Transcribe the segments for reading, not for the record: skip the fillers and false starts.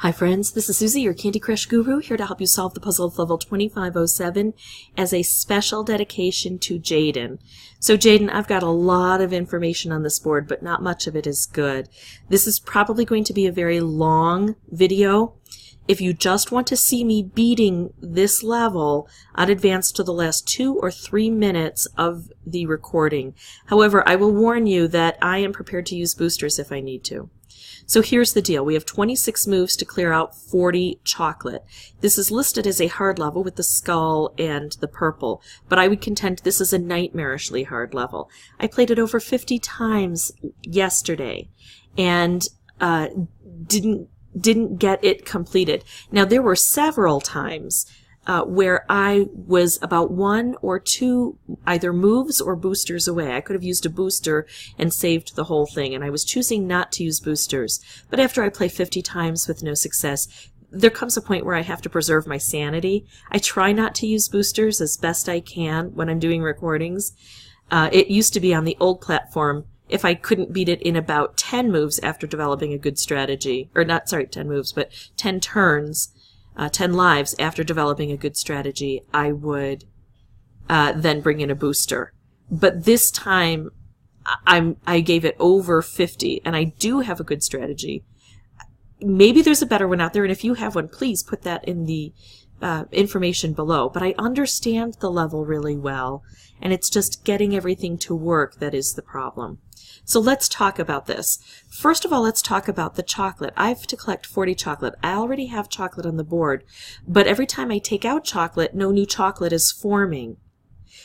Hi friends, this is Susie, your Candy Crush guru, here to help you solve the puzzle of level 2507 as a special dedication to Jaden. So Jaden, I've got a lot of information on this board, but not much of it is good. This is probably going to be a very long video. If you just want to see me beating this level, I'd advance to the last 2 or 3 minutes of the recording. However, I will warn you that I am prepared to use boosters if I need to. So here's the deal. We have 26 moves to clear out 40 chocolate. This is listed as a hard level with the skull and the purple, but I would contend this is a nightmarishly hard level. I played it over 50 times yesterday and didn't get it completed. Now there were several times where I was about 1 or 2 either moves or boosters away. I could have used a booster and saved the whole thing, and I was choosing not to use boosters. But after I play 50 times with no success, there comes a point where I have to preserve my sanity. I try not to use boosters as best I can when I'm doing recordings. It used to be on the old platform, if I couldn't beat it in about 10 moves after developing a good strategy, or not, sorry, 10 moves, but 10 turns, 10 lives after developing a good strategy, I would then bring in a booster. But this time, I gave it over 50, and I do have a good strategy. Maybe there's a better one out there, and if you have one, please put that in the information below. But I understand the level really well, and it's just getting everything to work that is the problem. So let's talk about this. First of all, let's talk about the chocolate. I have to collect 40 chocolate. I already have chocolate on the board, but every time I take out chocolate, no new chocolate is forming.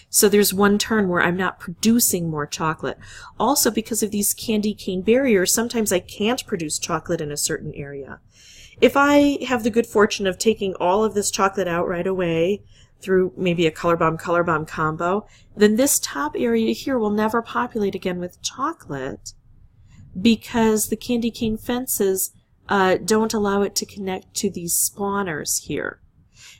So there's one turn where I'm not producing more chocolate. Also, because of these candy cane barriers, sometimes I can't produce chocolate in a certain area. If I have the good fortune of taking all of this chocolate out right away, through maybe a color bomb combo, then this top area here will never populate again with chocolate because the candy cane fences don't allow it to connect to these spawners here.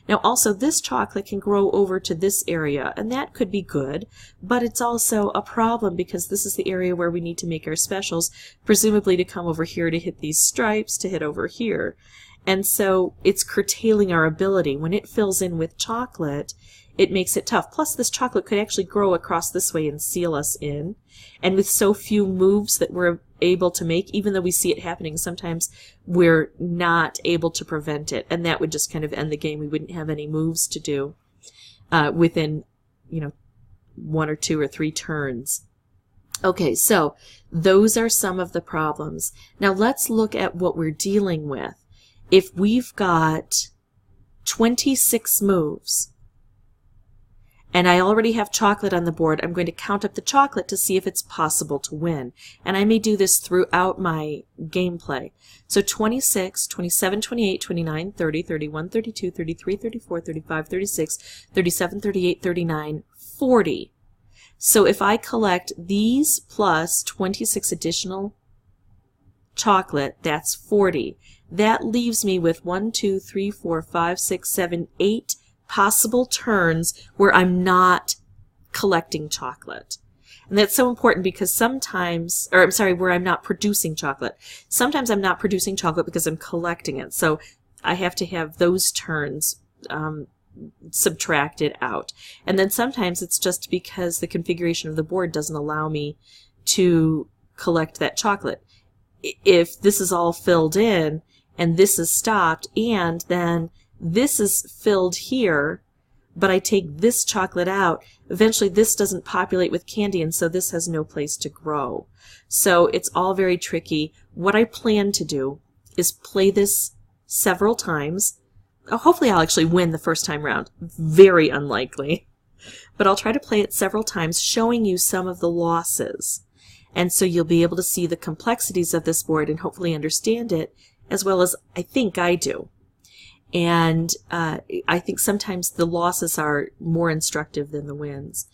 Now also this chocolate can grow over to this area, and that could be good, but it's also a problem because this is the area where we need to make our specials, presumably to come over here to hit these stripes, to hit over here. And so it's curtailing our ability. When it fills in with chocolate, it makes it tough. Plus, this chocolate could actually grow across this way and seal us in. And with so few moves that we're able to make, even though we see it happening, sometimes we're not able to prevent it. And that would just kind of end the game. We wouldn't have any moves to do within, 1 or 2 or 3 turns. Okay, so those are some of the problems. Now let's look at what we're dealing with. If we've got 26 moves, and I already have chocolate on the board, I'm going to count up the chocolate to see if it's possible to win. And I may do this throughout my gameplay. So 26, 27, 28, 29, 30, 31, 32, 33, 34, 35, 36, 37, 38, 39, 40. So if I collect these plus 26 additional chocolate, that's 40. That leaves me with 1, 2, 3, 4, 5, 6, 7, 8 possible turns where I'm not collecting chocolate. And that's so important because sometimes, or I'm sorry, where I'm not producing chocolate. Sometimes I'm not producing chocolate because I'm collecting it. So I have to have those turns subtracted out. And then sometimes it's just because the configuration of the board doesn't allow me to collect that chocolate. If this is all filled in and this is stopped and then this is filled here, but I take this chocolate out, eventually this doesn't populate with candy and so this has no place to grow. So it's all very tricky. What I plan to do is play this several times. Hopefully I'll actually win the first time round. Very unlikely. But I'll try to play it several times, showing you some of the losses. And so you'll be able to see the complexities of this board and hopefully understand it as well as I think I do. And I think sometimes the losses are more instructive than the wins.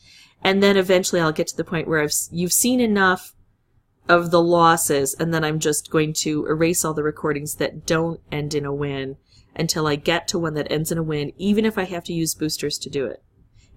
And then eventually I'll get to the point where you've seen enough of the losses, and then I'm just going to erase all the recordings that don't end in a win until I get to one that ends in a win, even if I have to use boosters to do it.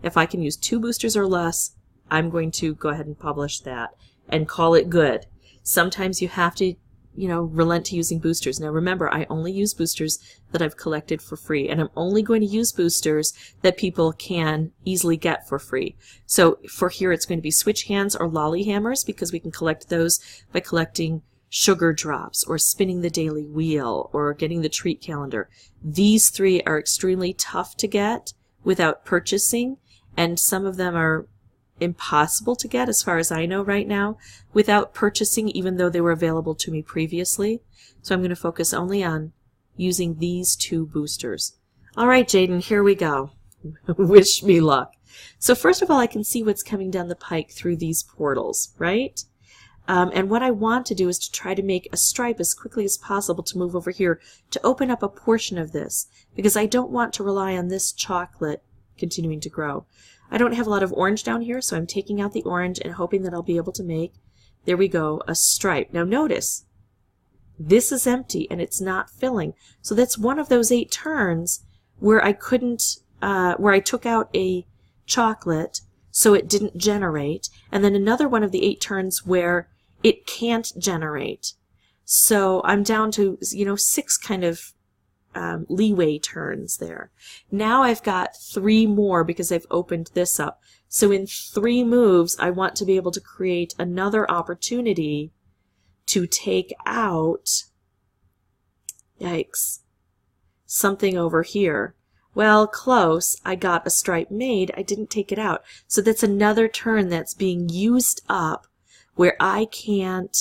If I can use 2 boosters or less, I'm going to go ahead and publish that and call it good. Sometimes you have to relent to using boosters. Now remember, I only use boosters that I've collected for free, and I'm only going to use boosters that people can easily get for free. So for here, it's going to be switch hands or lolly hammers, because we can collect those by collecting sugar drops or spinning the daily wheel or getting the treat calendar. These three are extremely tough to get without purchasing, and some of them are impossible to get, as far as I know right now, without purchasing, even though they were available to me previously. So I'm going to focus only on using these two boosters. All right, Jaden, here we go. Wish me luck. So first of all, I can see what's coming down the pike through these portals, right? And what I want to do is to try to make a stripe as quickly as possible to move over here to open up a portion of this, because I don't want to rely on this chocolate continuing to grow. I don't have a lot of orange down here, so I'm taking out the orange and hoping that I'll be able to make, there we go, a stripe. Now notice, this is empty and it's not filling. So that's one of those 8 turns where I couldn't, where I took out a chocolate so it didn't generate, and then another one of the 8 turns where it can't generate. So I'm down to, 6 kind of leeway turns there. Now I've got 3 more because I've opened this up. So in 3 moves, I want to be able to create another opportunity to take out, yikes, something over here. Well, close. I got a stripe made. I didn't take it out. So that's another turn that's being used up where I can't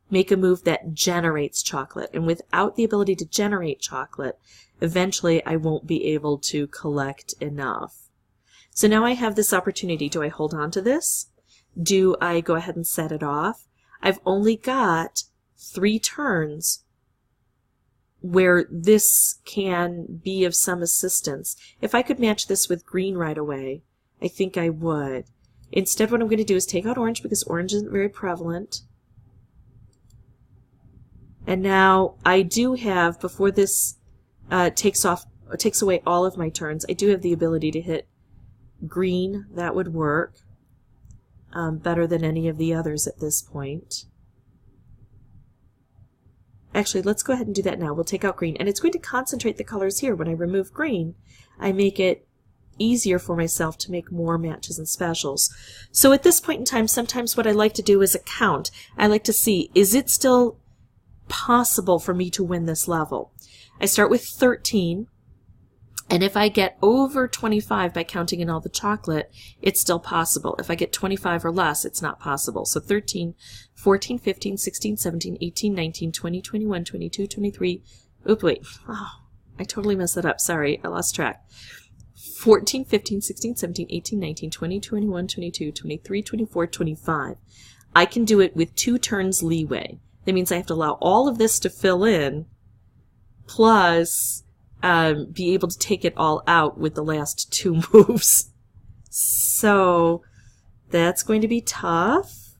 make a move that generates chocolate. And without the ability to generate chocolate, eventually I won't be able to collect enough. So now I have this opportunity. Do I hold on to this? Do I go ahead and set it off? I've only got 3 turns where this can be of some assistance. If I could match this with green right away, I think I would. Instead, what I'm going to do is take out orange because orange isn't very prevalent. And now I do have, before this takes away all of my turns, I do have the ability to hit green. That would work better than any of the others at this point. Actually, let's go ahead and do that now. We'll take out green, and it's going to concentrate the colors here. When I remove green, I make it easier for myself to make more matches and specials. So at this point in time, sometimes what I like to do is a count. I like to see, is it still possible for me to win this level? I start with 13, and if I get over 25 by counting in all the chocolate, it's still possible. If I get 25 or less, it's not possible. So 13, 14, 15, 16, 17, 18, 19, 20, 21, 22, 23. Oops, wait. Oh, I totally messed that up. Sorry, I lost track. 14, 15, 16, 17, 18, 19, 20, 21, 22, 23, 24, 25. I can do it with 2 turns leeway. That means I have to allow all of this to fill in, plus be able to take it all out with the last 2 moves. So that's going to be tough.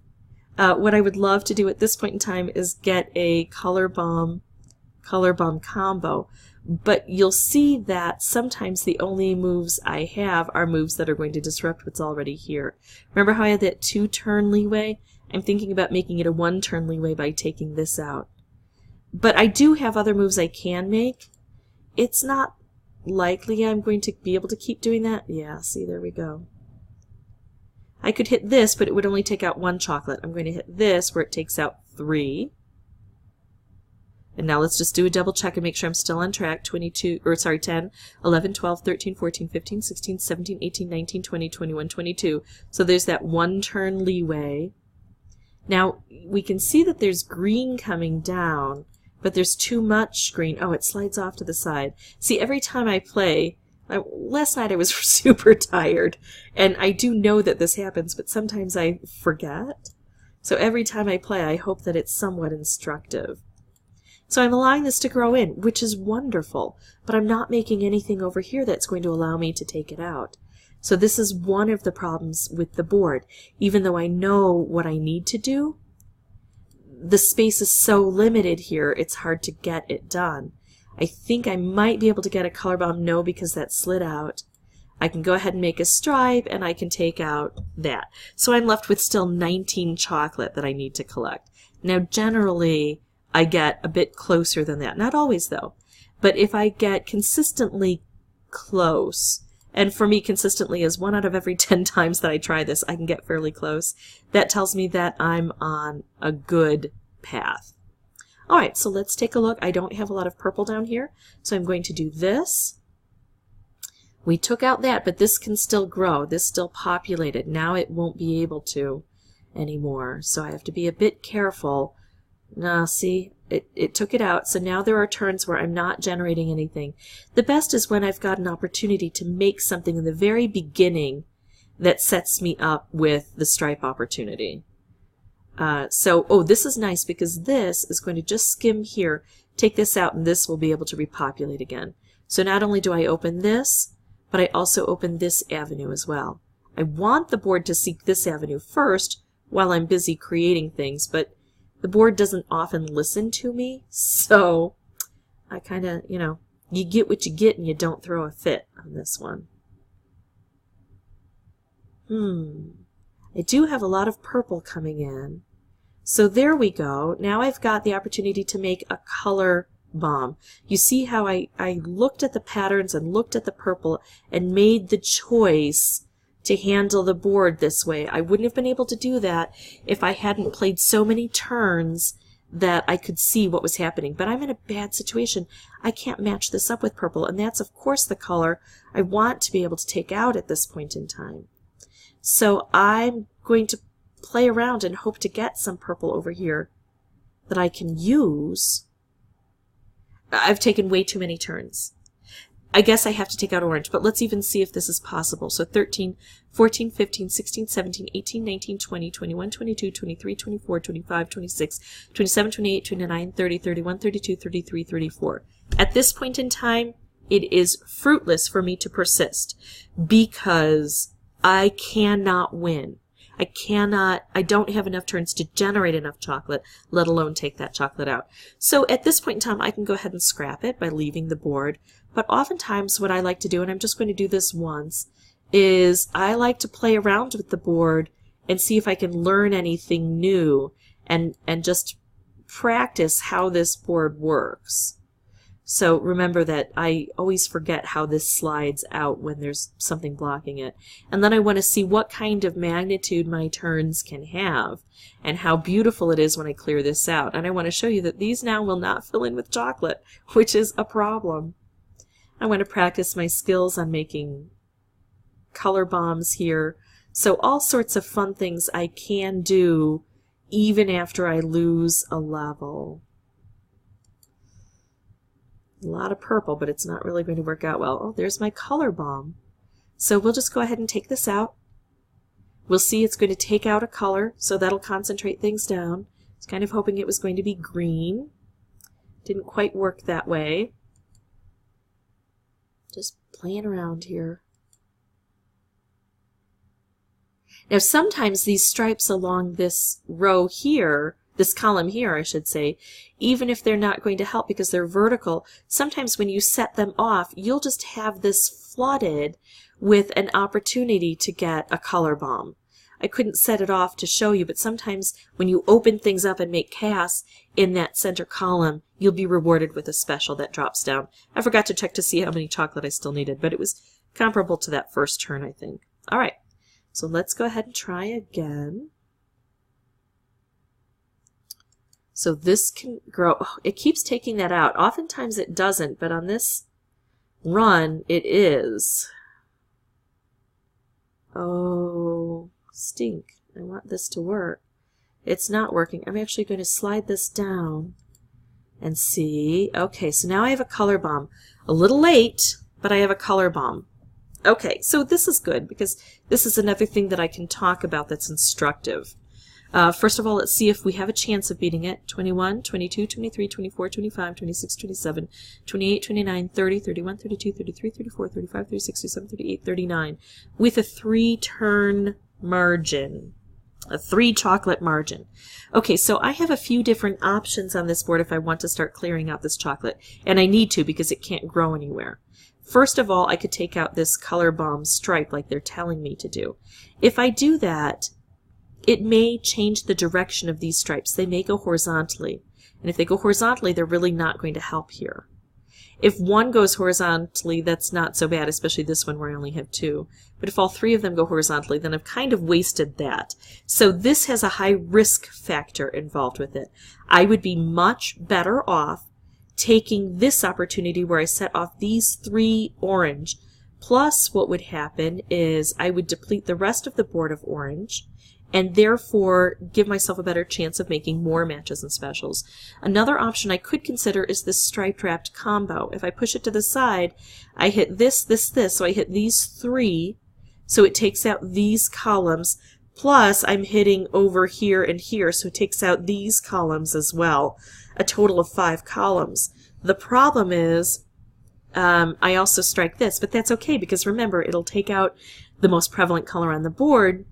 What I would love to do at this point in time is get a color bomb combo. But you'll see that sometimes the only moves I have are moves that are going to disrupt what's already here. Remember how I had that 2 turn leeway? I'm thinking about making it a 1 turn leeway by taking this out. But I do have other moves I can make. It's not likely I'm going to be able to keep doing that. Yeah, see, there we go. I could hit this, but it would only take out 1 chocolate. I'm going to hit this where it takes out 3. And now let's just do a double check and make sure I'm still on track. 10, 11, 12, 13, 14, 15, 16, 17, 18, 19, 20, 21, 22. So there's that 1 turn leeway. Now, we can see that there's green coming down, but there's too much green. Oh, it slides off to the side. See, every time I play, last night I was super tired, and I do know that this happens, but sometimes I forget. So every time I play, I hope that it's somewhat instructive. So I'm allowing this to grow in, which is wonderful, but I'm not making anything over here that's going to allow me to take it out. So this is one of the problems with the board. Even though I know what I need to do, the space is so limited here, it's hard to get it done. I think I might be able to get a color bomb. No, because that slid out. I can go ahead and make a stripe, and I can take out that. So I'm left with still 19 chocolate that I need to collect. Now, generally, I get a bit closer than that. Not always, though. But if I get consistently close, and for me, consistently is 1 out of every 10 times that I try this, I can get fairly close. That tells me that I'm on a good path. All right, so let's take a look. I don't have a lot of purple down here, so I'm going to do this. We took out that, but this can still grow. This still populated. Now it won't be able to anymore, so I have to be a bit careful. Now, see, it took it out, so now there are turns where I'm not generating anything. The best is when I've got an opportunity to make something in the very beginning that sets me up with the stripe opportunity. Oh, this is nice because this is going to just skim here, take this out, and this will be able to repopulate again. So not only do I open this, but I also open this avenue as well. I want the board to seek this avenue first while I'm busy creating things, but the board doesn't often listen to me, so I kind of, you get what you get and you don't throw a fit on this one. I do have a lot of purple coming in. So there we go. Now I've got the opportunity to make a color bomb. You see how I looked at the patterns and looked at the purple and made the choice to handle the board this way. I wouldn't have been able to do that if I hadn't played so many turns that I could see what was happening. But I'm in a bad situation. I can't match this up with purple, and that's of course the color I want to be able to take out at this point in time. So I'm going to play around and hope to get some purple over here that I can use. I've taken way too many turns. I guess I have to take out orange, but let's even see if this is possible. So 13, 14, 15, 16, 17, 18, 19, 20, 21, 22, 23, 24, 25, 26, 27, 28, 29, 30, 31, 32, 33, 34. At this point in time, it is fruitless for me to persist because I cannot win. I don't have enough turns to generate enough chocolate, let alone take that chocolate out. So at this point in time, I can go ahead and scrap it by leaving the board. But oftentimes what I like to do, and I'm just going to do this once, is I like to play around with the board and see if I can learn anything new and just practice how this board works. So remember that I always forget how this slides out when there's something blocking it. And then I want to see what kind of magnitude my turns can have and how beautiful it is when I clear this out. And I want to show you that these now will not fill in with chocolate, which is a problem. I want to practice my skills on making color bombs here. So all sorts of fun things I can do even after I lose a level. A lot of purple, but it's not really going to work out well. Oh, there's my color bomb. So we'll just go ahead and take this out. We'll see it's going to take out a color, so that'll concentrate things down. I was kind of hoping it was going to be green. Didn't quite work that way. Just playing around here. Now sometimes these stripes along this row here, this column here I should say, even if they're not going to help because they're vertical, sometimes when you set them off, you'll just have this flooded with an opportunity to get a color bomb. I couldn't set it off to show you, but sometimes when you open things up and make chaos in that center column, you'll be rewarded with a special that drops down. I forgot to check to see how many chocolate I still needed, but it was comparable to that first turn, I think. All right, so let's go ahead and try again. So this can grow. Oh, it keeps taking that out. Oftentimes it doesn't, but on this run, it is. Oh, stink. I want this to work. It's not working. I'm actually going to slide this down and see. Okay, so now I have a color bomb. A little late, but I have a color bomb. Okay, so this is good because this is another thing that I can talk about that's instructive. First of all, let's see if we have a chance of beating it. 21, 22, 23, 24, 25, 26, 27, 28, 29, 30, 31, 32, 33, 34, 35, 36, 37, 38, 39 with a 3-turn margin. A 3 chocolate margin. Okay, so I have a few different options on this board if I want to start clearing out this chocolate. And I need to because it can't grow anywhere. First of all, I could take out this color bomb stripe like they're telling me to do. If I do that, it may change the direction of these stripes. They may go horizontally. And if they go horizontally, they're really not going to help here. If one goes horizontally, that's not so bad, especially this one where I only have 2. But if all 3 of them go horizontally, then I've kind of wasted that. So this has a high risk factor involved with it. I would be much better off taking this opportunity where I set off these 3 orange. Plus what would happen is I would deplete the rest of the board of orange, and therefore give myself a better chance of making more matches and specials. Another option I could consider is this striped wrapped combo. If I push it to the side, I hit this, this, this, so I hit these 3, so it takes out these columns, plus I'm hitting over here and here, so it takes out these columns as well, a total of 5 columns. The problem is I also strike this, but that's okay because remember, it'll take out the most prevalent color on the board,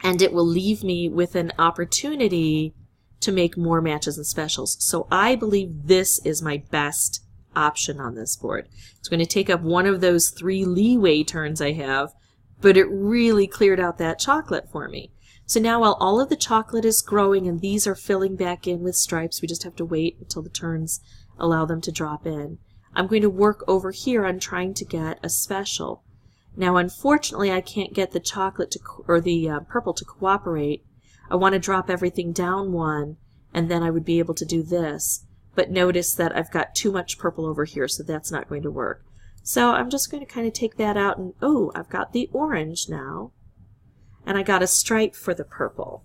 and it will leave me with an opportunity to make more matches and specials. So I believe this is my best option on this board. It's going to take up one of those 3 leeway turns I have, but it really cleared out that chocolate for me. So now while all of the chocolate is growing and these are filling back in with stripes, we just have to wait until the turns allow them to drop in. I'm going to work over here on trying to get a special. Now, unfortunately, I can't get the chocolate to, or the purple to cooperate. I want to drop everything down 1, and then I would be able to do this. But notice that I've got too much purple over here, so that's not going to work. So I'm just going to kind of take that out, and oh, I've got the orange now, and I got a stripe for the purple.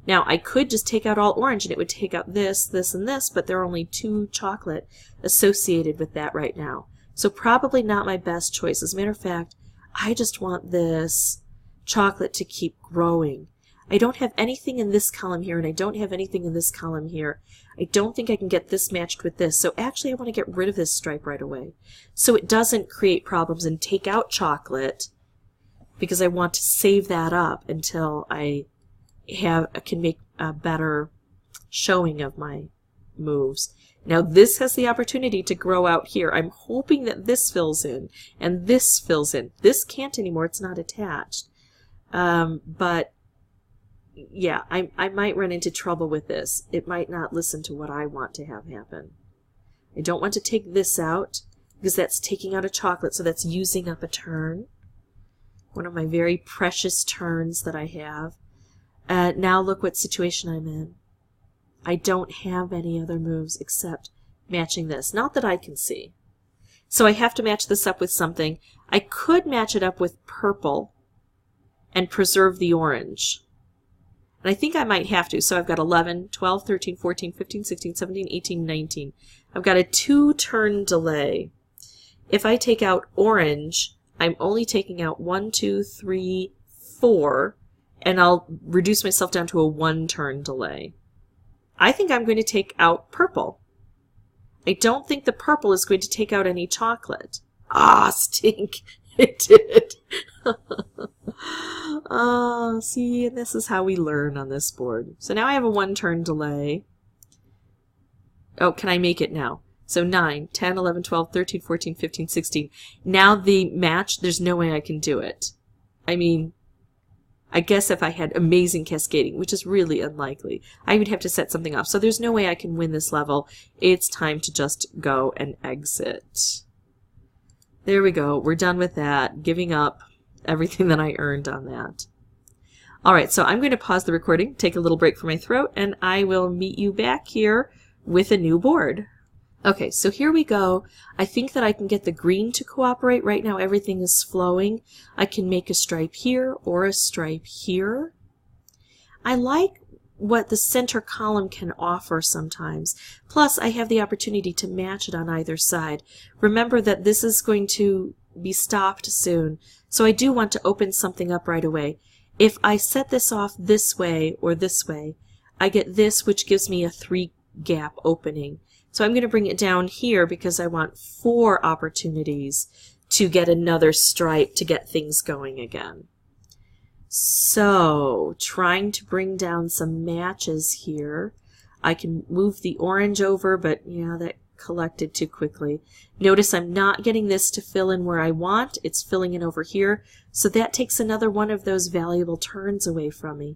Now, I could just take out all orange, and it would take out this, this, and this, but there are only 2 chocolate associated with that right now. So probably not my best choice. As a matter of fact, I just want this chocolate to keep growing. I don't have anything in this column here, and I don't have anything in this column here. I don't think I can get this matched with this, so actually I want to get rid of this stripe right away. So it doesn't create problems and take out chocolate, because I want to save that up until I can make a better showing of my moves. Now this has the opportunity to grow out here. I'm hoping that this fills in and this fills in. This can't anymore, it's not attached. But yeah, I might run into trouble with this. It might not listen to what I want to have happen. I don't want to take this out because that's taking out a chocolate, so that's using up a turn. One of my very precious turns that I have. Now look what situation I'm in. I don't have any other moves except matching this. Not that I can see. So I have to match this up with something. I could match it up with purple and preserve the orange. And I think I might have to. So I've got 11, 12, 13, 14, 15, 16, 17, 18, 19. I've got a 2-turn delay. If I take out orange, I'm only taking out 1, 2, 3, 4, and I'll reduce myself down to a 1-turn delay. I think I'm going to take out purple. I don't think the purple is going to take out any chocolate. Ah, stink. It did. Oh, see, and this is how we learn on this board. So now I have a 1-turn delay. Oh, can I make it now? So 9, 10, 11, 12, 13, 14, 15, 16. Now the match, there's no way I can do it. I mean, I guess if I had amazing cascading, which is really unlikely, I would have to set something off. So there's no way I can win this level. It's time to just go and exit. There we go. We're done with that. Giving up everything that I earned on that. Alright, so I'm going to pause the recording, take a little break for my throat, and I will meet you back here with a new board. Okay, so here we go. I think that I can get the green to cooperate. Right now everything is flowing. I can make a stripe here or a stripe here. I like what the center column can offer sometimes. Plus, I have the opportunity to match it on either side. Remember that this is going to be stopped soon, so I do want to open something up right away. If I set this off this way or this way, I get this, which gives me a 3-gap opening. So I'm going to bring it down here because I want 4 opportunities to get another stripe to get things going again. So, trying to bring down some matches here. I can move the orange over, but yeah, that collected too quickly. Notice I'm not getting this to fill in where I want. It's filling in over here. So that takes another one of those valuable turns away from me.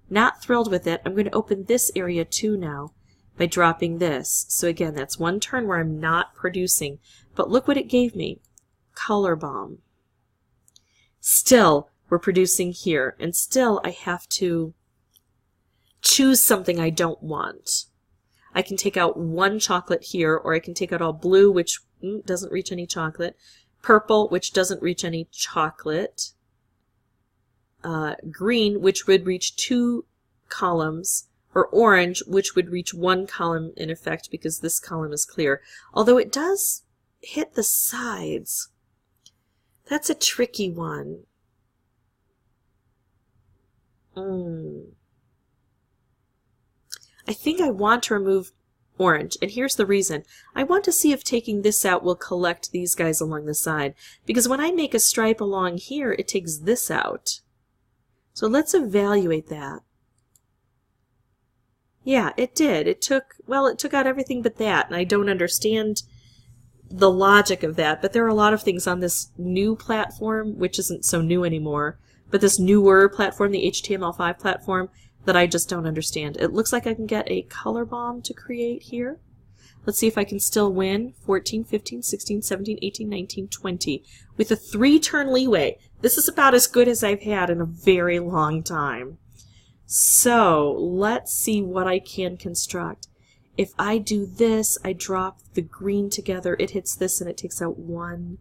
Not thrilled with it. I'm going to open this area too now. by dropping this. So again, that's one turn where I'm not producing. But look what it gave me. Color bomb. Still, we're producing here, and still I have to choose something I don't want. I can take out one chocolate here, or I can take out all blue, which doesn't reach any chocolate, purple, which doesn't reach any chocolate, green, which would reach 2 columns, or orange, which would reach 1 column in effect because this column is clear. Although it does hit the sides. That's a tricky one. I think I want to remove orange, and here's the reason. I want to see if taking this out will collect these guys along the side, because when I make a stripe along here, it takes this out. So let's evaluate that. Yeah, it did. It took out everything but that, and I don't understand the logic of that, but there are a lot of things on this new platform, which isn't so new anymore, but this newer platform, the HTML5 platform, that I just don't understand. It looks like I can get a color bomb to create here. Let's see if I can still win. 14, 15, 16, 17, 18, 19, 20. With a 3-turn leeway. This is about as good as I've had in a very long time. So let's see what I can construct. If I do this, I drop the green together, it hits this and it takes out 1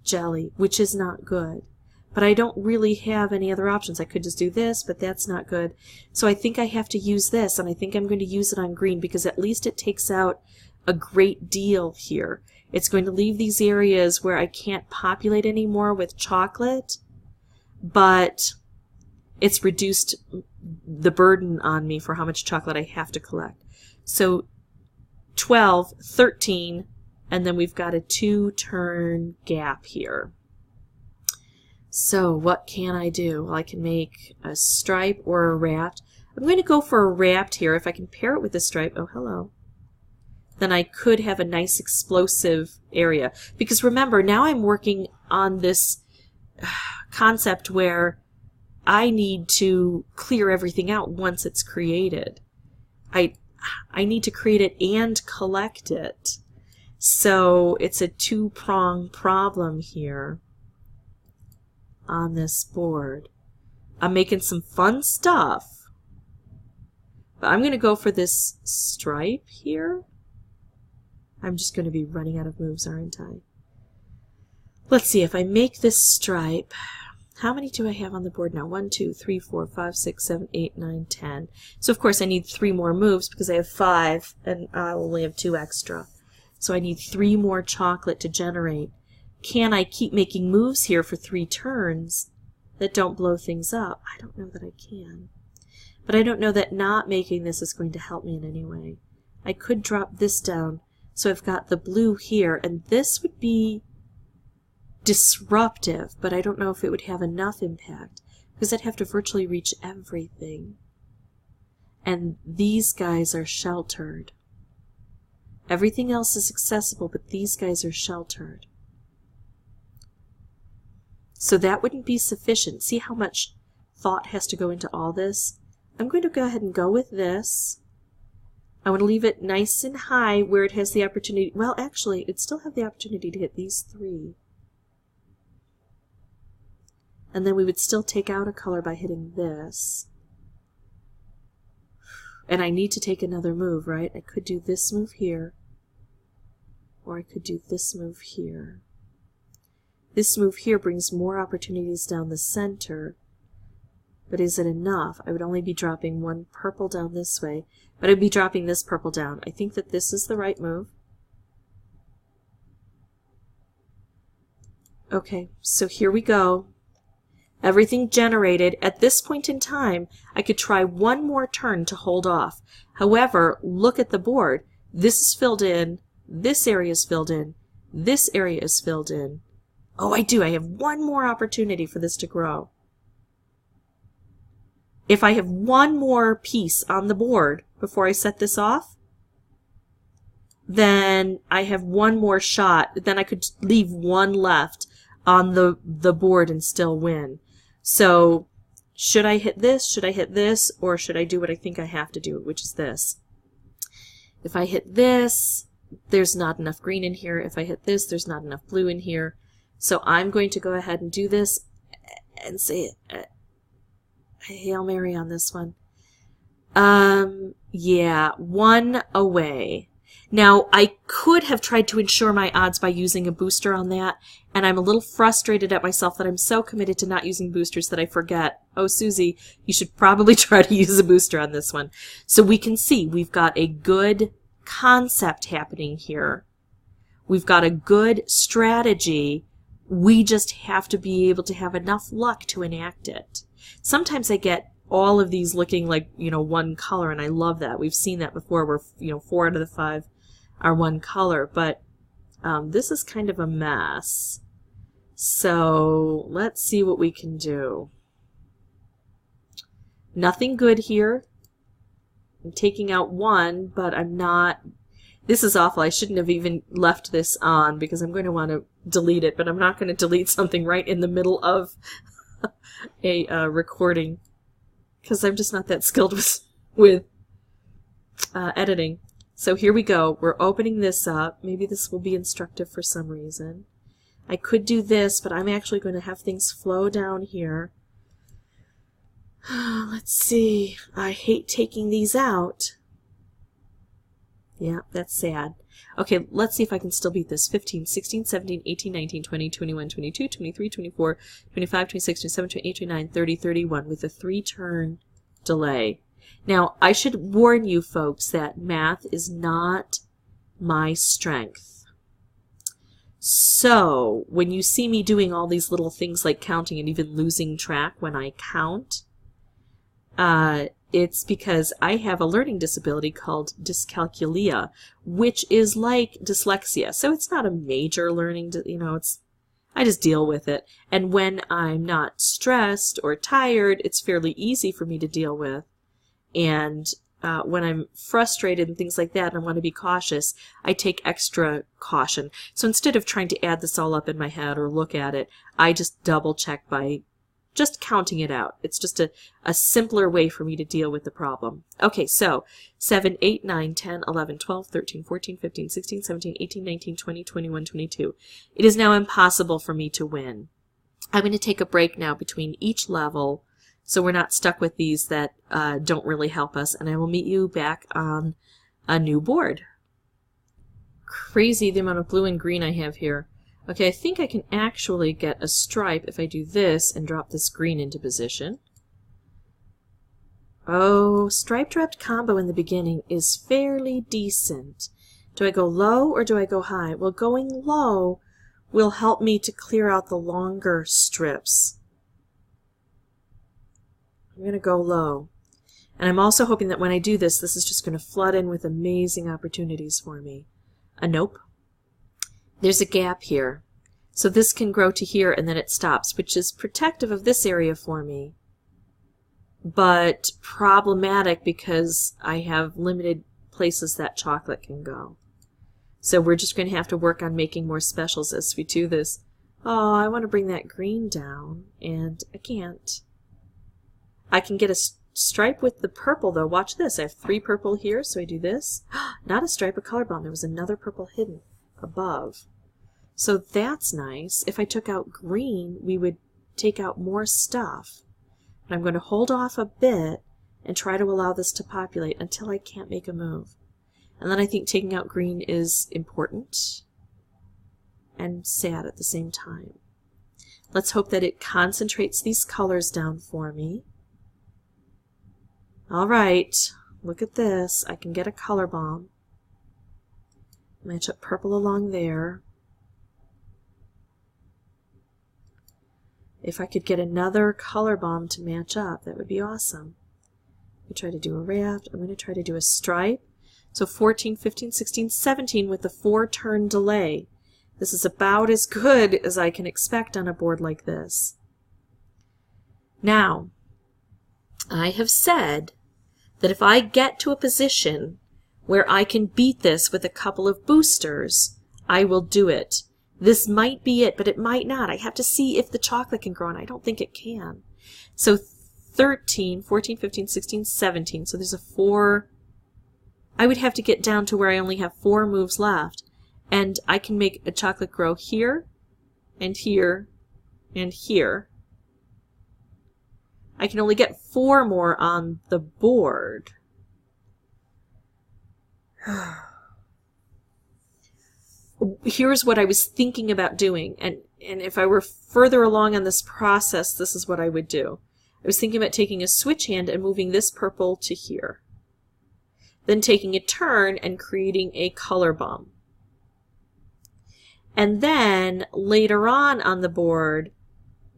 jelly, which is not good. But I don't really have any other options. I could just do this, but that's not good. So I think I have to use this, and I think I'm going to use it on green because at least it takes out a great deal here. It's going to leave these areas where I can't populate anymore with chocolate, but it's reduced the burden on me for how much chocolate I have to collect. So 12, 13, and then we've got a 2-turn gap here. So what can I do? Well, I can make a stripe or a wrapped. I'm going to go for a wrapped here. If I can pair it with a stripe, oh hello, then I could have a nice explosive area. Because remember, now I'm working on this concept where I need to clear everything out once it's created. I need to create it and collect it. So it's a 2-prong problem here on this board. I'm making some fun stuff, but I'm going to go for this stripe here. I'm just going to be running out of moves, aren't I? Let's see, if I make this stripe, how many do I have on the board now? 1, 2, 3, 4, 5, 6, 7, 8, 9, 10. So of course I need 3 more moves because I have 5 and I only have 2 extra. So I need 3 more chocolate to generate. Can I keep making moves here for 3 turns that don't blow things up? I don't know that I can. But I don't know that not making this is going to help me in any way. I could drop this down, so I've got the blue here, and this would be disruptive, but I don't know if it would have enough impact, because I'd have to virtually reach everything. And these guys are sheltered. Everything else is accessible, but these guys are sheltered. So that wouldn't be sufficient. See how much thought has to go into all this? I'm going to go ahead and go with this. I want to leave it nice and high where it has the opportunity. Well, actually, it'd still have the opportunity to hit these 3. And then we would still take out a color by hitting this. And I need to take another move, right? I could do this move here, or I could do this move here. This move here brings more opportunities down the center, but is it enough? I would only be dropping 1 purple down this way, but I'd be dropping this purple down. I think that this is the right move. Okay, so here we go. Everything generated. At this point in time, I could try 1 more turn to hold off. However, look at the board. This is filled in, this area is filled in, this area is filled in. Oh, I do. I have 1 more opportunity for this to grow. If I have 1 more piece on the board before I set this off, then I have 1 more shot. Then I could leave 1 left on the board and still win. So should I hit this? Should I hit this? Or should I do what I think I have to do, which is this? If I hit this, there's not enough green in here. If I hit this, there's not enough blue in here. So I'm going to go ahead and do this and say a Hail Mary on this one. Yeah, 1 away. Now, I could have tried to ensure my odds by using a booster on that, and I'm a little frustrated at myself that I'm so committed to not using boosters that I forget, oh, Susie, you should probably try to use a booster on this one. So we can see we've got a good concept happening here. We've got a good strategy. We just have to be able to have enough luck to enact it. Sometimes I get all of these looking like, one color, and I love that. We've seen that before where, 4 out of the 5 are one color, but this is kind of a mess. So let's see what we can do. Nothing good here. I'm taking out 1, but I'm not... This is awful. I shouldn't have even left this on because I'm going to want to delete it, but I'm not going to delete something right in the middle of a recording because I'm just not that skilled with editing. So here we go. We're opening this up. Maybe this will be instructive for some reason. I could do this, but I'm actually going to have things flow down here. Let's see. I hate taking these out. Yeah, that's sad. Okay, let's see if I can still beat this. 15, 16, 17, 18, 19, 20, 21, 22, 23, 24, 25, 26, 27, 28, 29, 30, 31 with a 3-turn delay. Now, I should warn you folks that math is not my strength. So, when you see me doing all these little things like counting and even losing track when I count, it's because I have a learning disability called dyscalculia, which is like dyslexia. So it's not a major learning, I just deal with it. And when I'm not stressed or tired, it's fairly easy for me to deal with. And when I'm frustrated and things like that and I want to be cautious, I take extra caution. So instead of trying to add this all up in my head or look at it, I just double check by just counting it out. It's just a simpler way for me to deal with the problem. Okay, so 7, 8, 9, 10, 11, 12, 13, 14, 15, 16, 17, 18, 19, 20, 21, 22. It is now impossible for me to win. I'm going to take a break now between each level so we're not stuck with these that don't really help us, and I will meet you back on a new board. Crazy the amount of blue and green I have here. Okay, I think I can actually get a stripe if I do this and drop this green into position. Oh, stripe-dropped combo in the beginning is fairly decent. Do I go low or do I go high? Well, going low will help me to clear out the longer strips. I'm going to go low. And I'm also hoping that when I do this, this is just going to flood in with amazing opportunities for me. Nope. There's a gap here. So this can grow to here and then it stops, which is protective of this area for me, but problematic because I have limited places that chocolate can go. So we're just going to have to work on making more specials as we do this. Oh, I want to bring that green down, and I can't. I can get a stripe with the purple, though. Watch this. I have 3 purple here, so I do this. Not a stripe, a color bomb. There was another purple hidden above. So that's nice. If I took out green, we would take out more stuff. But I'm going to hold off a bit and try to allow this to populate until I can't make a move. And then I think taking out green is important and sad at the same time. Let's hope that it concentrates these colors down for me. All right, look at this. I can get a color bomb. Match up purple along there. If I could get another color bomb to match up, that would be awesome. We try to do a raft. I'm going to try to do a stripe. So 14, 15, 16, 17 with the 4-turn delay. This is about as good as I can expect on a board like this. Now, I have said that if I get to a position where I can beat this with a couple of boosters, I will do it. This might be it, but it might not. I have to see if the chocolate can grow, and I don't think it can. So 13, 14, 15, 16, 17. So there's a 4 I would have to get down to where I only have 4 moves left. And I can make a chocolate grow here, and here, and here. I can only get 4 more on the board. Here's what I was thinking about doing, and if I were further along on this process, this is what I would do. I was thinking about taking a switch hand and moving this purple to here. Then taking a turn and creating a color bomb. And then later on the board,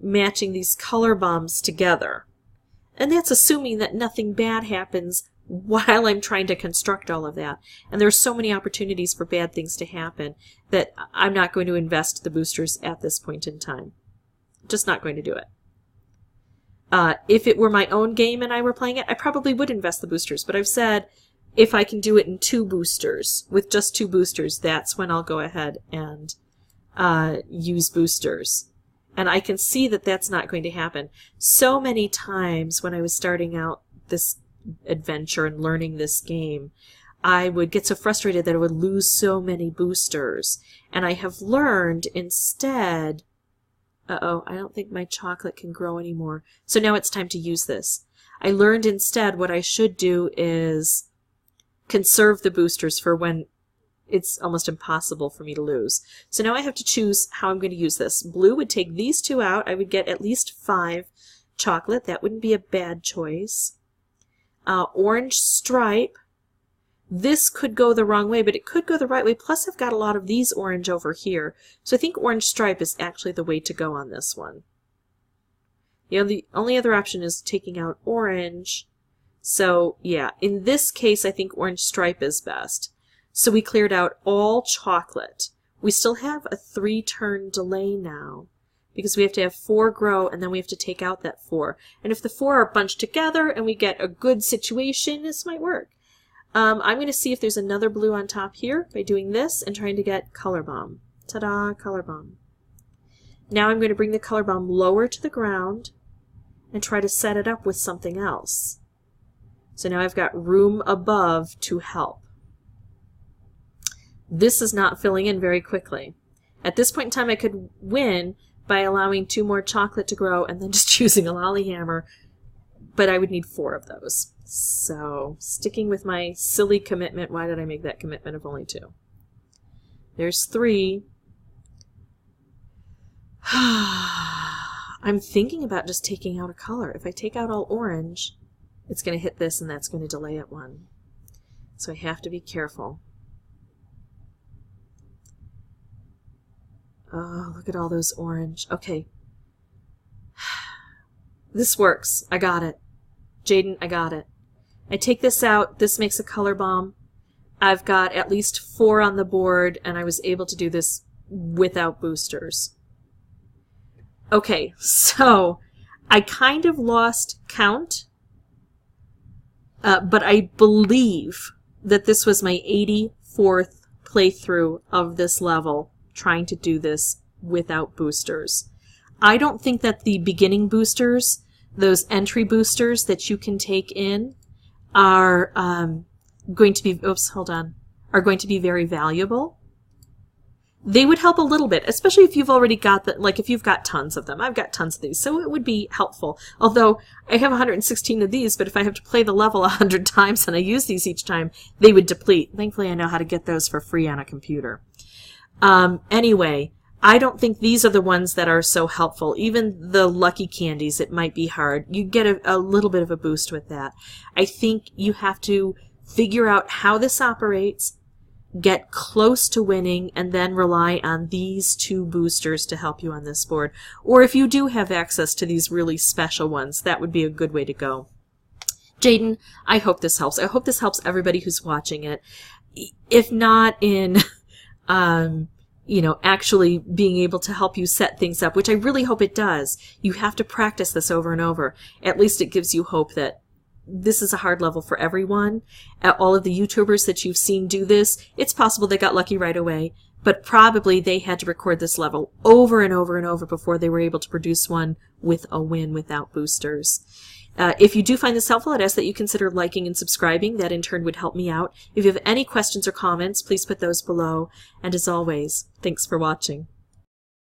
matching these color bombs together. And that's assuming that nothing bad happens while I'm trying to construct all of that. And there's so many opportunities for bad things to happen that I'm not going to invest the boosters at this point in time. Just not going to do it. If it were my own game and I were playing it, I probably would invest the boosters. But I've said if I can do it in 2 boosters, with just 2 boosters, that's when I'll go ahead and use boosters. And I can see that that's not going to happen. So many times when I was starting out this adventure and learning this game, I would get so frustrated that I would lose so many boosters. And I have learned instead... Uh-oh, I don't think my chocolate can grow anymore. So now it's time to use this. I learned instead what I should do is conserve the boosters for when it's almost impossible for me to lose. So now I have to choose how I'm going to use this. Blue would take these 2 out. I would get at least 5 chocolate. That wouldn't be a bad choice. Orange stripe. This could go the wrong way, but it could go the right way. Plus, I've got a lot of these orange over here. So I think orange stripe is actually the way to go on this one. You know, the only other option is taking out orange. So, yeah, in this case, I think orange stripe is best. So we cleared out all chocolate. We still have a 3-turn delay now, because we have to have 4 grow, and then we have to take out that 4. And if the 4 are bunched together and we get a good situation, this might work. I'm going to see if there's another blue on top here by doing this and trying to get color bomb. Ta-da, color bomb. Now I'm going to bring the color bomb lower to the ground and try to set it up with something else. So now I've got room above to help. This is not filling in very quickly. At this point in time, I could win by allowing 2 more chocolate to grow and then just choosing a lollyhammer, but I would need 4 of those. So, sticking with my silly commitment, why did I make that commitment of only 2? There's 3. I'm thinking about just taking out a color. If I take out all orange, it's going to hit this and that's going to delay it 1. So I have to be careful. Oh, look at all those orange. Okay. This works. I got it. Jaden, I got it. I take this out. This makes a color bomb. I've got at least 4 on the board, and I was able to do this without boosters. Okay, so I kind of lost count, but I believe that this was my 84th playthrough of this level, trying to do this without boosters. I don't think that the beginning boosters, those entry boosters that you can take in, are going to be, are going to be very valuable. They would help a little bit, especially if you've already got if you've got tons of them. I've got tons of these, so it would be helpful. Although I have 116 of these, but if I have to play the level 100 times and I use these each time, they would deplete. Thankfully, I know how to get those for free on a computer. Anyway, I don't think these are the ones that are so helpful. Even the lucky candies, it might be hard. You get a little bit of a boost with that. I think you have to figure out how this operates, get close to winning, and then rely on these 2 boosters to help you on this board. Or if you do have access to these really special ones, that would be a good way to go. Jaden, I hope this helps. I hope this helps everybody who's watching it. If not in... actually being able to help you set things up, which I really hope it does. You have to practice this over and over. At least it gives you hope that this is a hard level for everyone. All of the YouTubers that you've seen do this, it's possible they got lucky right away, but probably they had to record this level over and over and over before they were able to produce one with a win without boosters. If you do find this helpful, I'd ask that you consider liking and subscribing. That in turn would help me out. If you have any questions or comments, please put those below. And as always, thanks for watching.